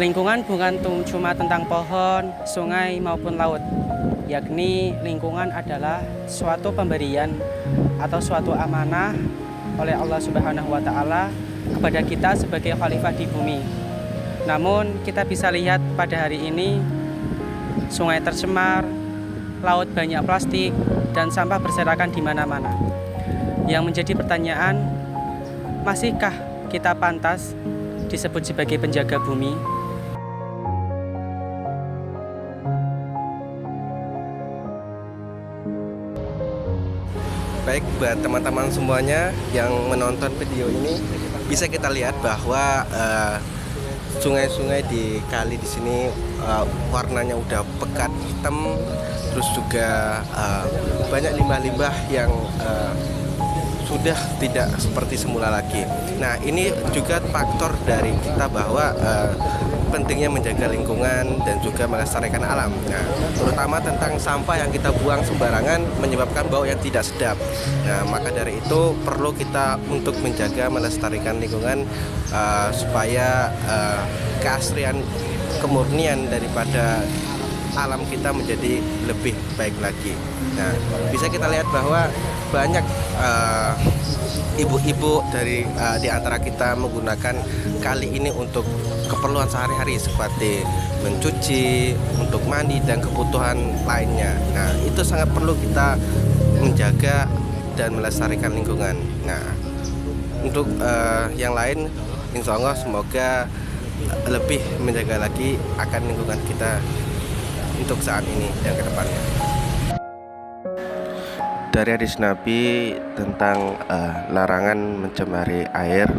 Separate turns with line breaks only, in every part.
Lingkungan bukan cuma tentang pohon, sungai maupun laut, yakni lingkungan adalah suatu pemberian atau suatu amanah oleh Allah Subhanahu wa Ta'ala kepada kita sebagai khalifah di bumi. Namun kita bisa lihat pada hari ini sungai tercemar, laut banyak plastik, dan sampah berserakan di mana-mana. Yang menjadi pertanyaan, masihkah kita pantas disebut sebagai penjaga bumi?
Baik, buat teman-teman semuanya yang menonton video ini, bisa kita lihat bahwa sungai-sungai di kali di sini warnanya udah pekat hitam, terus juga banyak limbah-limbah yang sudah tidak seperti semula lagi. Nah, ini juga faktor dari kita bahwa pentingnya menjaga lingkungan dan juga melestarikan alam. Nah, terutama tentang sampah yang kita buang sembarangan menyebabkan bau yang tidak sedap. Nah, maka dari itu perlu kita untuk menjaga melestarikan lingkungan supaya keaslian kemurnian daripada alam kita menjadi lebih baik lagi. Nah, bisa kita lihat bahwa banyak ibu-ibu dari di antara kita menggunakan kali ini untuk keperluan sehari-hari seperti mencuci, untuk mandi dan kebutuhan lainnya. Nah, itu sangat perlu kita menjaga dan melestarikan lingkungan. Nah, untuk yang lain, insya Allah semoga lebih menjaga lagi akan lingkungan kita untuk saat ini dan ke depannya. Dari hadis Nabi tentang larangan mencemari air,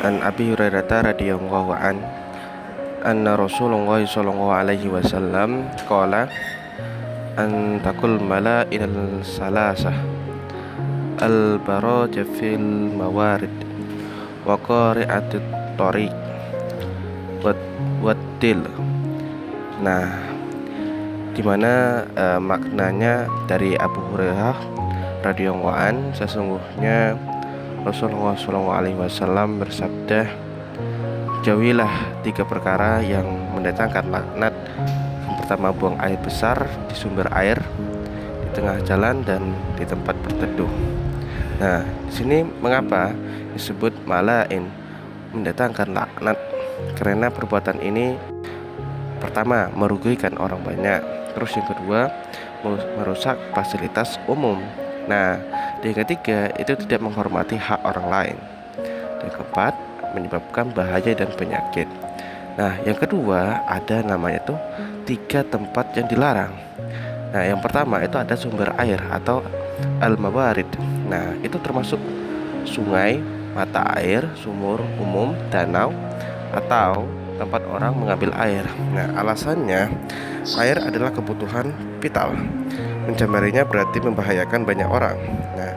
an Abi Hurairah radhiyallahu an anna Rasulullah sallallahu alaihi wasallam qala an taqul mala'il salasah al baraj fil mawarid wa qari'atut tariq waddil. Nah, dimana maknanya dari Abu Hurairah radhiyallahu an, sesungguhnya Rasulullah SAW bersabda, jauhilah 3 perkara yang mendatangkan laknat. Yang pertama, buang air besar di sumber air, di tengah jalan, dan di tempat berteduh. Nah, di sini mengapa disebut malain, mendatangkan laknat? Karena perbuatan ini pertama merugikan orang banyak, terus yang kedua merusak fasilitas umum. Nah, yang ketiga itu tidak menghormati hak orang lain. Dan keempat, menyebabkan bahaya dan penyakit. Nah, yang kedua ada namanya tuh 3 tempat yang dilarang. Nah, yang pertama itu ada sumber air atau al-mawarid. Nah, itu termasuk sungai, mata air, sumur umum, danau, atau tempat orang mengambil air. Nah, alasannya air adalah kebutuhan vital. Mencemarinya berarti membahayakan banyak orang. Nah,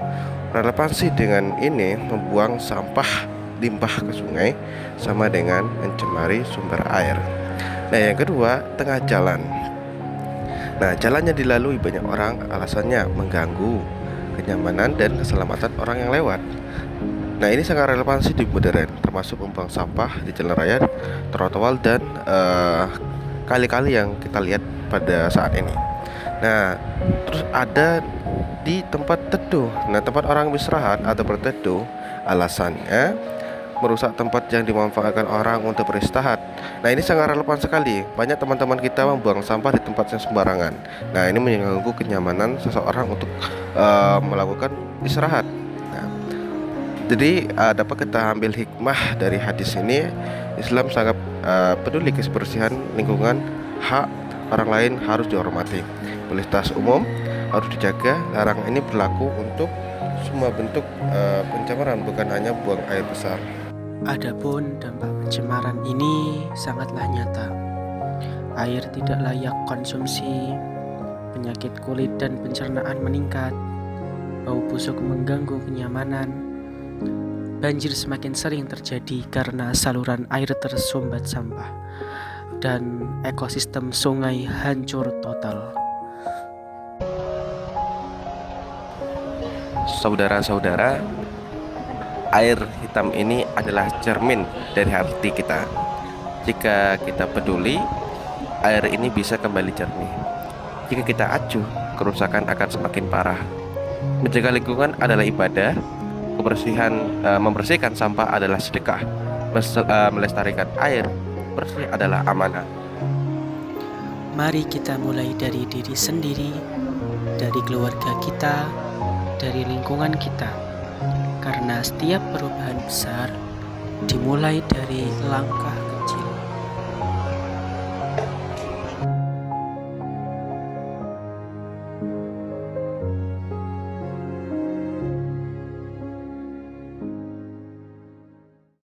relevansi dengan ini, membuang sampah limbah ke sungai sama dengan mencemari sumber air. Nah, yang kedua, tengah jalan. Nah, jalannya dilalui banyak orang, alasannya mengganggu kenyamanan dan keselamatan orang yang lewat. Nah, ini sangat relevansi di modern, termasuk membuang sampah di jalan raya, trotoar, dan kali-kali yang kita lihat pada saat ini. Nah, terus ada di tempat teduh. Nah, tempat orang beristirahat atau berteduh, alasannya merusak tempat yang dimanfaatkan orang untuk beristirahat. Nah, ini sangat relevan sekali. Banyak teman-teman kita membuang sampah di tempat yang sembarangan. Nah, ini mengganggu kenyamanan seseorang untuk melakukan istirahat. Nah, jadi dapat kita ambil hikmah dari hadis ini. Islam sangat peduli kebersihan lingkungan, hak orang lain harus dihormati. Fasilitas umum harus dijaga. Larangan ini berlaku untuk semua bentuk pencemaran, bukan hanya buang air besar.
Adapun dampak pencemaran ini sangatlah nyata. Air tidak layak konsumsi, penyakit kulit dan pencernaan meningkat, bau busuk mengganggu kenyamanan, banjir semakin sering terjadi karena saluran air tersumbat sampah, dan ekosistem sungai hancur total.
Jika kita peduli, air ini bisa kembali jernih. Jika kita acuh, kerusakan akan semakin parah. Menjaga lingkungan adalah ibadah, membersihkan sampah adalah sedekah, melestarikan air bersih adalah amanah.
Mari kita mulai dari diri sendiri, dari keluarga kita, dari lingkungan kita. Karena setiap perubahan besar dimulai dari langkah